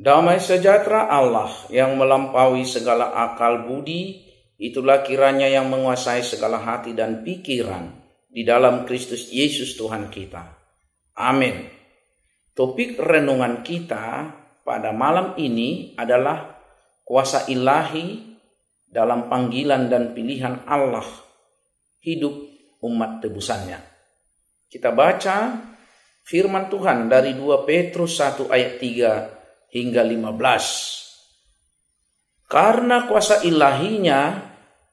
Damai sejahtera Allah yang melampaui segala akal budi, itulah kiranya yang menguasai segala hati dan pikiran di dalam Kristus Yesus Tuhan kita. Amin. Topik renungan kita pada malam ini adalah kuasa ilahi dalam panggilan dan pilihan Allah hidup umat tebusannya. Kita baca firman Tuhan dari 2 Petrus 1 ayat 3 hingga 15. Karena kuasa ilahinya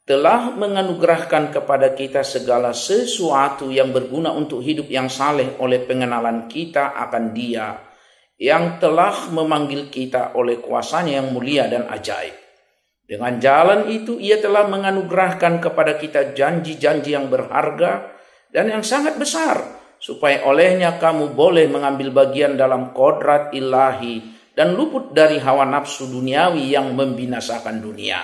telah menganugerahkan kepada kita segala sesuatu yang berguna untuk hidup yang saleh oleh pengenalan kita akan Dia yang telah memanggil kita oleh kuasanya yang mulia dan ajaib. Dengan jalan itu Ia telah menganugerahkan kepada kita janji-janji yang berharga dan yang sangat besar, supaya olehnya kamu boleh mengambil bagian dalam kodrat ilahi dan luput dari hawa nafsu duniawi yang membinasakan dunia.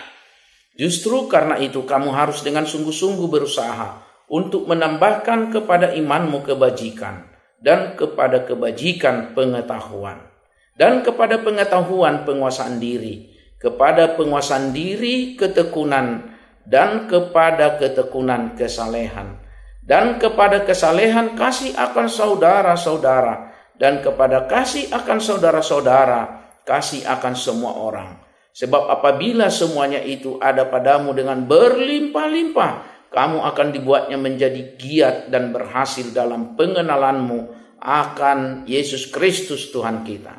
Justru karena itu kamu harus dengan sungguh-sungguh berusaha untuk menambahkan kepada imanmu kebajikan, dan kepada kebajikan pengetahuan, dan kepada pengetahuan penguasaan diri, kepada penguasaan diri ketekunan, dan kepada ketekunan kesalehan, dan kepada kesalehan kasih akan saudara-saudara, dan kepada kasih akan saudara-saudara, kasih akan semua orang. Sebab apabila semuanya itu ada padamu dengan berlimpah-limpah, kamu akan dibuatnya menjadi giat dan berhasil dalam pengenalanmu akan Yesus Kristus Tuhan kita.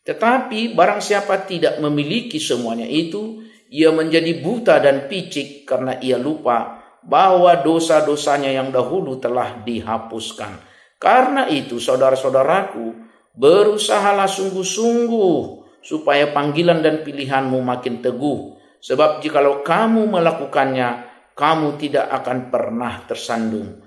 Tetapi barang siapa tidak memiliki semuanya itu, ia menjadi buta dan picik karena ia lupa bahwa dosa-dosanya yang dahulu telah dihapuskan. Karena itu saudara-saudaraku, berusahalah sungguh-sungguh supaya panggilan dan pilihanmu makin teguh. Sebab jikalau kamu melakukannya, kamu tidak akan pernah tersandung.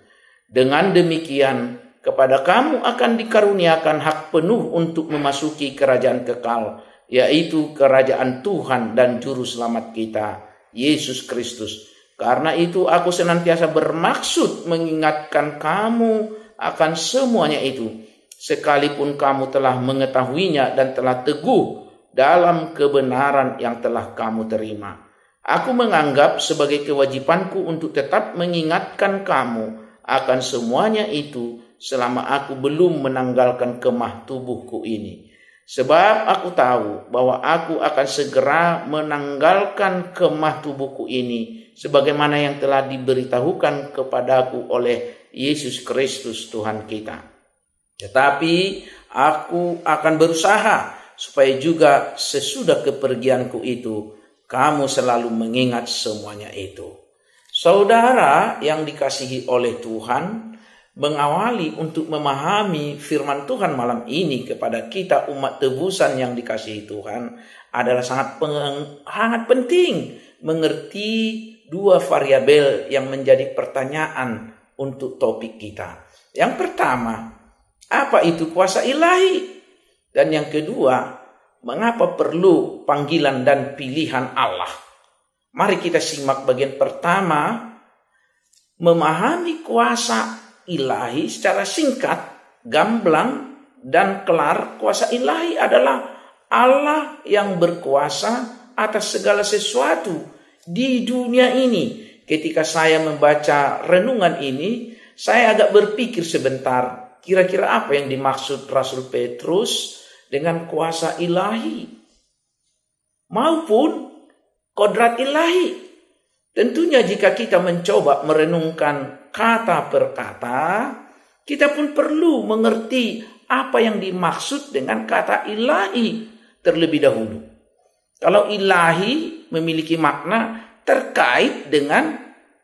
Dengan demikian, kepada kamu akan dikaruniakan hak penuh untuk memasuki kerajaan kekal, yaitu kerajaan Tuhan dan Juru Selamat kita, Yesus Kristus. Karena itu aku senantiasa bermaksud mengingatkan kamu akan semuanya itu, sekalipun kamu telah mengetahuinya dan telah teguh dalam kebenaran yang telah kamu terima. Aku menganggap sebagai kewajibanku untuk tetap mengingatkan kamu akan semuanya itu selama aku belum menanggalkan kemah tubuhku ini. Sebab aku tahu bahwa aku akan segera menanggalkan kemah tubuhku ini, sebagaimana yang telah diberitahukan kepadaku oleh Yesus Kristus Tuhan kita. Tetapi aku akan berusaha supaya juga sesudah kepergianku itu, kamu selalu mengingat semuanya itu. Saudara yang dikasihi oleh Tuhan, mengawali untuk memahami firman Tuhan malam ini kepada kita umat tebusan yang dikasihi Tuhan adalah sangat penting mengerti dua variabel yang menjadi pertanyaan untuk topik kita. Yang pertama, apa itu kuasa ilahi? Dan yang kedua, mengapa perlu panggilan dan pilihan Allah? Mari kita simak bagian pertama, memahami kuasa ilahi secara singkat, gamblang dan kelar. Kuasa ilahi adalah Allah yang berkuasa atas segala sesuatu di dunia ini. Ketika saya membaca renungan ini, saya agak berpikir sebentar, kira-kira apa yang dimaksud Rasul Petrus dengan kuasa ilahi maupun kodrat ilahi. Tentunya jika kita mencoba merenungkan kata per kata, kita pun perlu mengerti apa yang dimaksud dengan kata ilahi terlebih dahulu. Kalau ilahi memiliki makna terkait dengan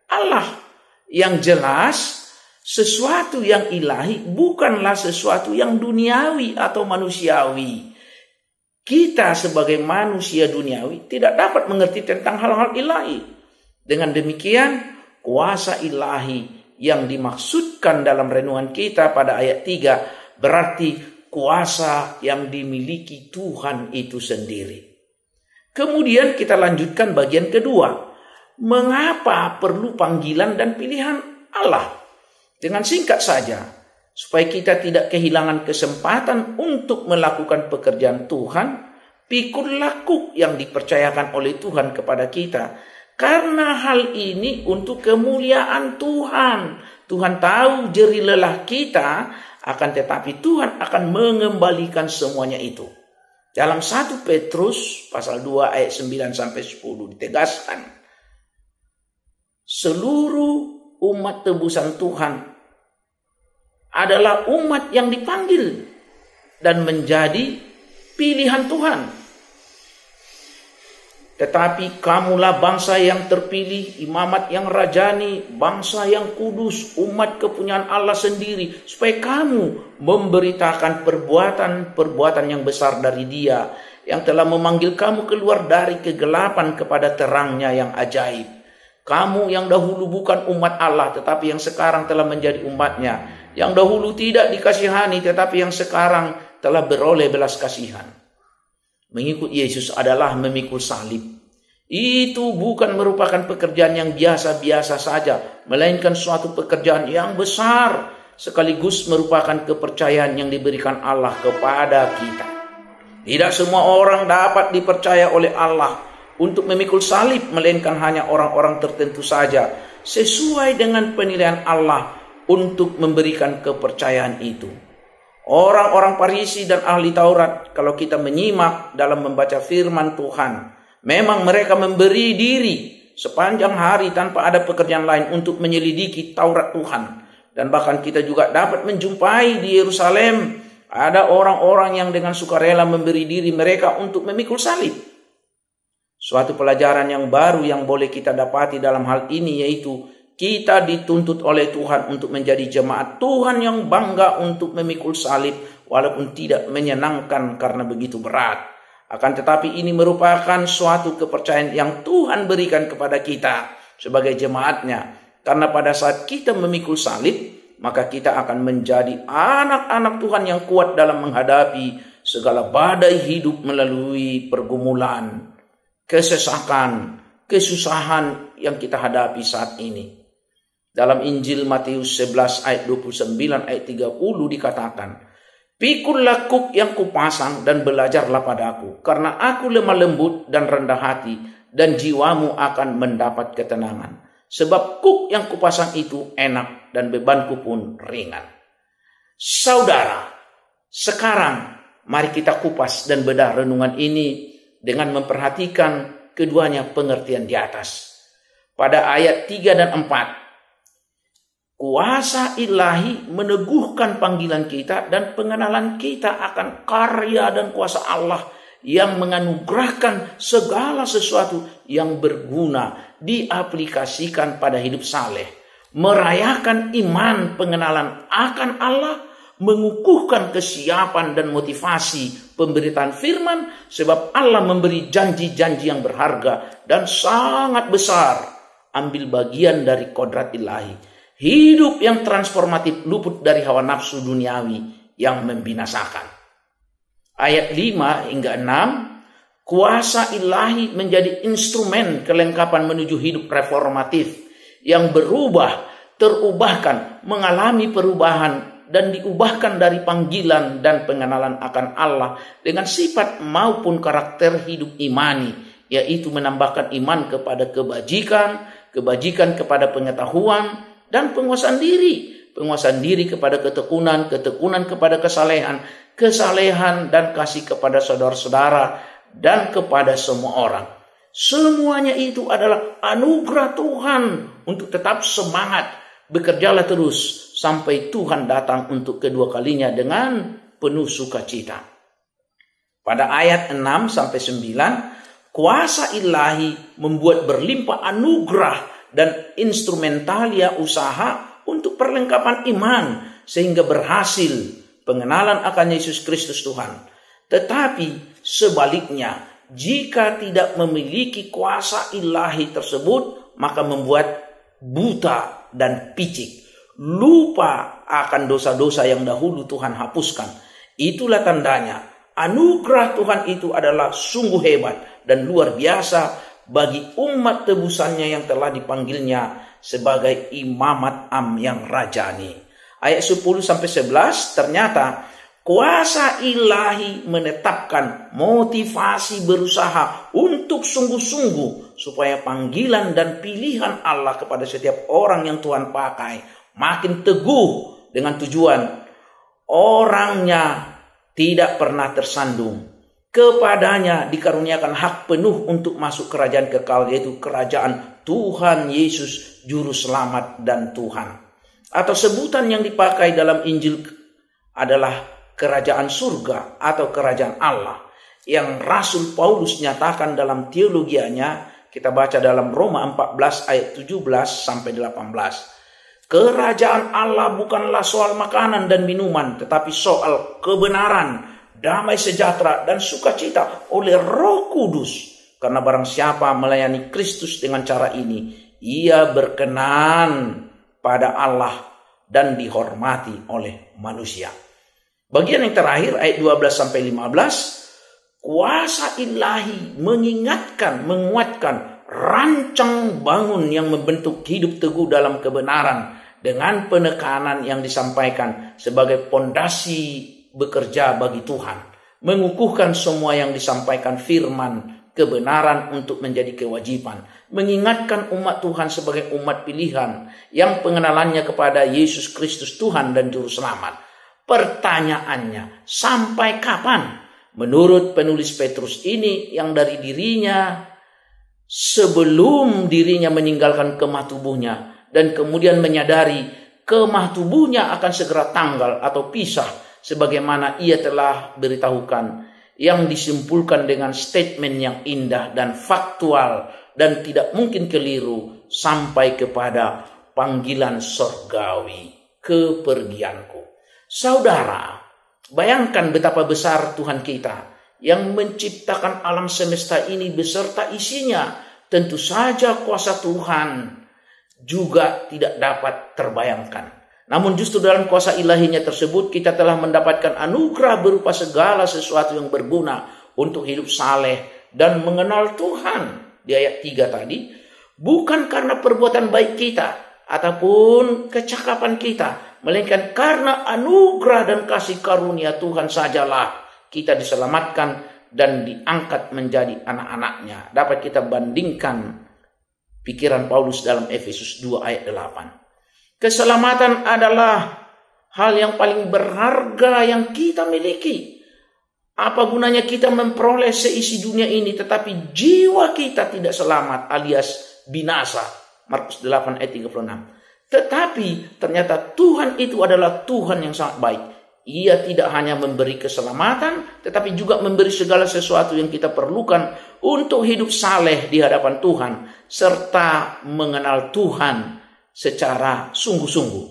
Allah, yang jelas sesuatu yang ilahi bukanlah sesuatu yang duniawi atau manusiawi. Kita sebagai manusia duniawi tidak dapat mengerti tentang hal-hal ilahi. Dengan demikian, kuasa ilahi yang dimaksudkan dalam renungan kita pada ayat 3 berarti kuasa yang dimiliki Tuhan itu sendiri. Kemudian kita lanjutkan bagian kedua. Mengapa perlu panggilan dan pilihan Allah? Dengan singkat saja, supaya kita tidak kehilangan kesempatan untuk melakukan pekerjaan Tuhan, pikul lakuk yang dipercayakan oleh Tuhan kepada kita. Karena hal ini untuk kemuliaan Tuhan. Tuhan tahu jerih lelah kita, akan tetapi Tuhan akan mengembalikan semuanya itu. Dalam 1 Petrus pasal 2 ayat 9 sampai 10 ditegaskan, seluruh umat tebusan Tuhan adalah umat yang dipanggil dan menjadi pilihan Tuhan. Tetapi kamulah bangsa yang terpilih, imamat yang rajani, bangsa yang kudus, umat kepunyaan Allah sendiri, supaya kamu memberitakan perbuatan-perbuatan yang besar dari Dia yang telah memanggil kamu keluar dari kegelapan kepada terangnya yang ajaib. Kamu yang dahulu bukan umat Allah, tetapi yang sekarang telah menjadi umatnya, yang dahulu tidak dikasihani, tetapi yang sekarang telah beroleh belas kasihan. Mengikut Yesus adalah memikul salib. Itu bukan merupakan pekerjaan yang biasa-biasa saja, melainkan suatu pekerjaan yang besar, sekaligus merupakan kepercayaan yang diberikan Allah kepada kita. Tidak semua orang dapat dipercaya oleh Allah untuk memikul salib, melainkan hanya orang-orang tertentu saja, sesuai dengan penilaian Allah untuk memberikan kepercayaan itu. Orang-orang Farisi dan ahli Taurat, kalau kita menyimak dalam membaca firman Tuhan, memang mereka memberi diri sepanjang hari tanpa ada pekerjaan lain untuk menyelidiki Taurat Tuhan. Dan bahkan kita juga dapat menjumpai di Yerusalem ada orang-orang yang dengan sukarela memberi diri mereka untuk memikul salib. Suatu pelajaran yang baru yang boleh kita dapati dalam hal ini yaitu kita dituntut oleh Tuhan untuk menjadi jemaat Tuhan yang bangga untuk memikul salib walaupun tidak menyenangkan karena begitu berat. Akan tetapi ini merupakan suatu kepercayaan yang Tuhan berikan kepada kita sebagai jemaatnya. Karena pada saat kita memikul salib, maka kita akan menjadi anak-anak Tuhan yang kuat dalam menghadapi segala badai hidup melalui pergumulan, kesesakan, kesusahan yang kita hadapi saat ini. Dalam Injil Matius 11 ayat 29 ayat 30 dikatakan, pikul lakuk yang kupasang dan belajarlah padaku, karena aku lemah lembut dan rendah hati, dan jiwamu akan mendapat ketenangan. Sebab kuk yang kupasang itu enak dan bebanku pun ringan. Saudara, sekarang mari kita kupas dan bedah renungan ini dengan memperhatikan keduanya pengertian di atas. Pada ayat 3 dan 4, kuasa ilahi meneguhkan panggilan kita dan pengenalan kita akan karya dan kuasa Allah yang menganugerahkan segala sesuatu yang berguna diaplikasikan pada hidup saleh, merayakan iman pengenalan akan Allah, mengukuhkan kesiapan dan motivasi pemberitaan firman, sebab Allah memberi janji-janji yang berharga dan sangat besar. Ambil bagian dari kodrat ilahi. Hidup yang transformatif luput dari hawa nafsu duniawi yang membinasakan. Ayat 5 hingga 6, kuasa ilahi menjadi instrumen kelengkapan menuju hidup reformatif yang berubah, terubahkan, mengalami perubahan dan diubahkan dari panggilan dan pengenalan akan Allah dengan sifat maupun karakter hidup imani, yaitu menambahkan iman kepada kebajikan, kebajikan kepada pengetahuan, dan penguasaan diri kepada ketekunan, ketekunan kepada kesalehan, kesalehan dan kasih kepada saudara-saudara dan kepada semua orang. Semuanya itu adalah anugerah Tuhan untuk tetap semangat, bekerjalah terus sampai Tuhan datang untuk kedua kalinya dengan penuh sukacita. Pada ayat 6 sampai 9, kuasa ilahi membuat berlimpah anugerah dan instrumentalia usaha untuk perlengkapan iman sehingga berhasil pengenalan akan Yesus Kristus Tuhan. Tetapi sebaliknya, jika tidak memiliki kuasa ilahi tersebut, maka membuat buta dan picik, lupa akan dosa-dosa yang dahulu Tuhan hapuskan. Itulah tandanya anugerah Tuhan itu adalah sungguh hebat dan luar biasa bagi umat tebusannya yang telah dipanggilnya sebagai imamat am yang rajani. Ayat 10 sampai 11, ternyata Kuasa ilahi menetapkan motivasi berusaha untuk sungguh-sungguh supaya panggilan dan pilihan Allah kepada setiap orang yang Tuhan pakai makin teguh dengan tujuan orangnya tidak pernah tersandung. Kepadanya dikaruniakan hak penuh untuk masuk kerajaan kekal, yaitu kerajaan Tuhan Yesus Juru Selamat dan Tuhan. Atau sebutan yang dipakai dalam Injil adalah kerajaan surga atau kerajaan Allah, yang Rasul Paulus nyatakan dalam teologianya. Kita baca dalam Roma 14 ayat 17 sampai 18. Kerajaan Allah bukanlah soal makanan dan minuman, tetapi soal kebenaran, damai sejahtera dan sukacita oleh Roh Kudus. Karena barang siapa melayani Kristus dengan cara ini, ia berkenan pada Allah dan dihormati oleh manusia. Bagian yang terakhir ayat 12 sampai 15, kuasa ilahi mengingatkan, menguatkan rancang bangun yang membentuk hidup teguh dalam kebenaran dengan penekanan yang disampaikan sebagai pondasi bekerja bagi Tuhan, mengukuhkan semua yang disampaikan firman kebenaran untuk menjadi kewajiban, mengingatkan umat Tuhan sebagai umat pilihan yang pengenalannya kepada Yesus Kristus Tuhan dan Juru Selamat. Pertanyaannya, sampai kapan? Menurut penulis Petrus ini yang dari dirinya sebelum dirinya meninggalkan kemah tubuhnya dan kemudian menyadari kemah tubuhnya akan segera tanggal atau pisah sebagaimana ia telah beritahukan, yang disimpulkan dengan statement yang indah dan faktual dan tidak mungkin keliru sampai kepada panggilan surgawi, kepergianku. Saudara, bayangkan betapa besar Tuhan kita yang menciptakan alam semesta ini beserta isinya. Tentu saja kuasa Tuhan juga tidak dapat terbayangkan. Namun justru dalam kuasa ilahinya tersebut kita telah mendapatkan anugerah berupa segala sesuatu yang berguna untuk hidup saleh dan mengenal Tuhan. Di ayat 3 tadi, bukan karena perbuatan baik kita ataupun kecakapan kita, melainkan karena anugerah dan kasih karunia Tuhan sajalah kita diselamatkan dan diangkat menjadi anak-anaknya. Dapat kita bandingkan pikiran Paulus dalam Efesus 2 ayat 8. Keselamatan adalah hal yang paling berharga yang kita miliki. Apa gunanya kita memperoleh seisi dunia ini tetapi jiwa kita tidak selamat alias binasa. Markus 8 ayat 36. Tetapi ternyata Tuhan itu adalah Tuhan yang sangat baik. Ia tidak hanya memberi keselamatan, tetapi juga memberi segala sesuatu yang kita perlukan untuk hidup saleh di hadapan Tuhan, serta mengenal Tuhan secara sungguh-sungguh.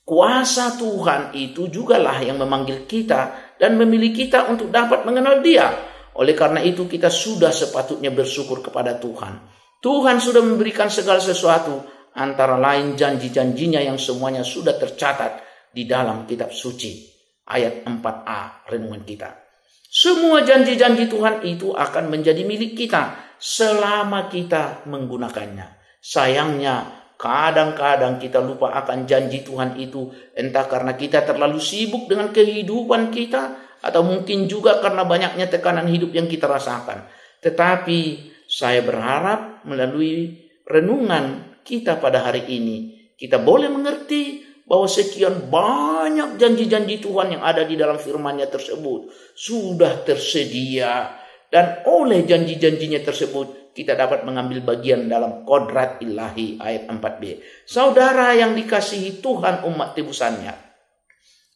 Kuasa Tuhan itu jugalah yang memanggil kita dan memilih kita untuk dapat mengenal Dia. Oleh karena itu kita sudah sepatutnya bersyukur kepada Tuhan. Tuhan sudah memberikan segala sesuatu, antara lain janji-janjinya yang semuanya sudah tercatat di dalam kitab suci. Ayat 4a renungan kita. Semua janji-janji Tuhan itu akan menjadi milik kita selama kita menggunakannya. Sayangnya kadang-kadang kita lupa akan janji Tuhan itu, entah karena kita terlalu sibuk dengan kehidupan kita atau mungkin juga karena banyaknya tekanan hidup yang kita rasakan. Tetapi saya berharap melalui renungan kita pada hari ini kita boleh mengerti bahwa sekian banyak janji-janji Tuhan yang ada di dalam firman-Nya tersebut sudah tersedia, dan oleh janji-janjinya tersebut kita dapat mengambil bagian dalam kodrat ilahi. Ayat 4b. Saudara yang dikasihi Tuhan umat tebusannya,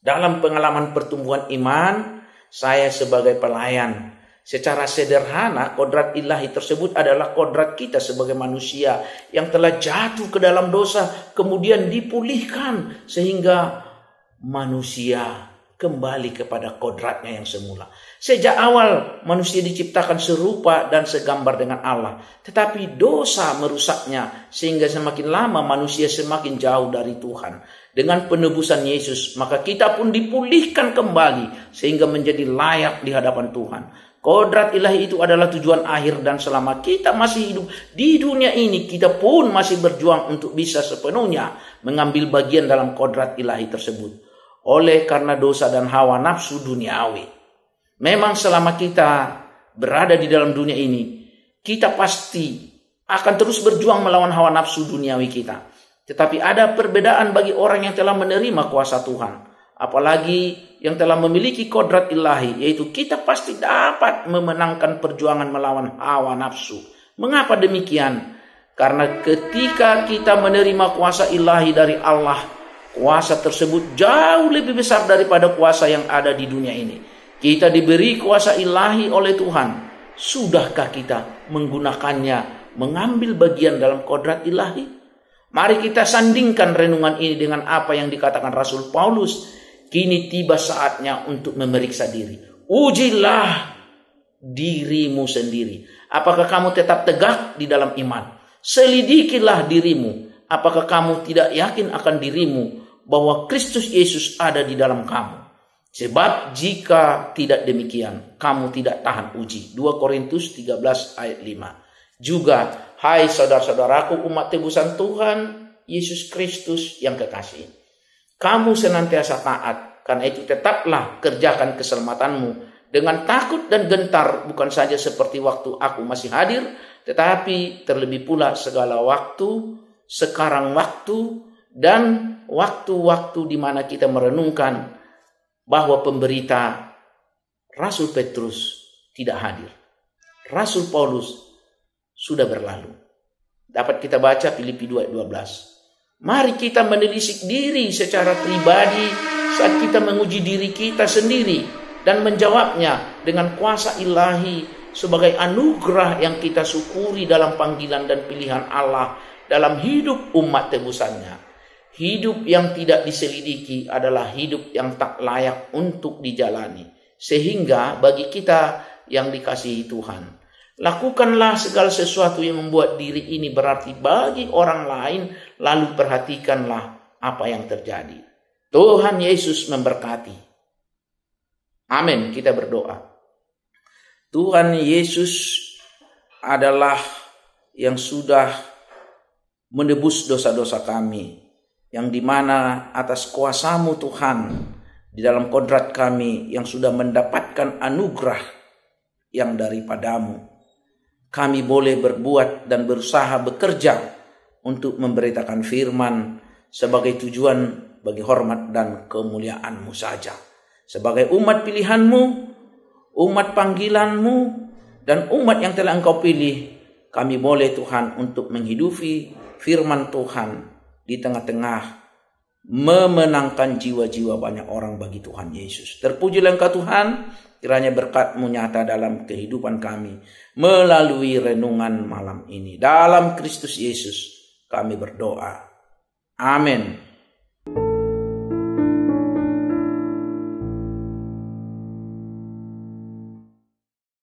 dalam pengalaman pertumbuhan iman saya sebagai pelayan, secara sederhana, kodrat ilahi tersebut adalah kodrat kita sebagai manusia yang telah jatuh ke dalam dosa, kemudian dipulihkan sehingga manusia kembali kepada kodratnya yang semula. Sejak awal manusia diciptakan serupa dan segambar dengan Allah, tetapi dosa merusaknya sehingga semakin lama manusia semakin jauh dari Tuhan. Dengan penebusan Yesus, maka kita pun dipulihkan kembali sehingga menjadi layak di hadapan Tuhan. Kodrat ilahi itu adalah tujuan akhir, dan selama kita masih hidup di dunia ini, kita pun masih berjuang untuk bisa sepenuhnya mengambil bagian dalam kodrat ilahi tersebut. oleh karena dosa dan hawa nafsu duniawi. Memang selama kita berada di dalam dunia ini, kita pasti akan terus berjuang melawan hawa nafsu duniawi kita. Tetapi ada perbedaan bagi orang yang telah menerima kuasa Tuhan, apalagi yang telah memiliki kodrat ilahi, yaitu kita pasti dapat memenangkan perjuangan melawan hawa nafsu. Mengapa demikian? Karena ketika kita menerima kuasa ilahi dari Allah, kuasa tersebut jauh lebih besar daripada kuasa yang ada di dunia ini. Kita diberi kuasa ilahi oleh Tuhan. Sudahkah kita menggunakannya, mengambil bagian dalam kodrat ilahi? Mari kita sandingkan renungan ini dengan apa yang dikatakan Rasul Paulus. Kini tiba saatnya untuk memeriksa diri. Ujilah dirimu sendiri. Apakah kamu tetap tegak di dalam iman? Selidikilah dirimu. Apakah kamu tidak yakin akan dirimu bahwa Kristus Yesus ada di dalam kamu? Sebab jika tidak demikian, kamu tidak tahan uji. 2 Korintus 13 ayat 5. Juga, hai saudara-saudaraku umat tebusan Tuhan Yesus Kristus yang kekasih, kamu senantiasa taat, karena itu tetaplah kerjakan keselamatanmu dengan takut dan gentar, bukan saja seperti waktu aku masih hadir, tetapi terlebih pula segala waktu, sekarang waktu, dan waktu-waktu di mana kita merenungkan bahwa pemberita Rasul Petrus tidak hadir. Rasul Paulus sudah berlalu. Dapat kita baca Filipi 2 ayat 12. Mari kita menelisik diri secara pribadi saat kita menguji diri kita sendiri dan menjawabnya dengan kuasa ilahi sebagai anugerah yang kita syukuri dalam panggilan dan pilihan Allah dalam hidup umat tebusannya. Hidup yang tidak diselidiki adalah hidup yang tak layak untuk dijalani. Sehingga bagi kita yang dikasihi Tuhan, lakukanlah segala sesuatu yang membuat diri ini berarti bagi orang lain, lalu perhatikanlah apa yang terjadi. Tuhan Yesus memberkati. Amin. Kita berdoa. Tuhan Yesus adalah yang sudah menebus dosa-dosa kami, yang dimana atas kuasa-Mu Tuhan, di dalam kodrat kami yang sudah mendapatkan anugerah yang daripada-Mu, kami boleh berbuat dan berusaha bekerja untuk memberitakan firman sebagai tujuan bagi hormat dan kemuliaan-Mu saja. Sebagai umat pilihan-Mu, umat panggilan-Mu, dan umat yang telah Engkau pilih, kami boleh Tuhan untuk menghidupi firman Tuhan di tengah-tengah memenangkan jiwa-jiwa banyak orang bagi Tuhan Yesus. Terpujilah Engkau Tuhan, kiranya berkat-Mu nyata dalam kehidupan kami melalui renungan malam ini. Dalam Kristus Yesus kami berdoa. Amin.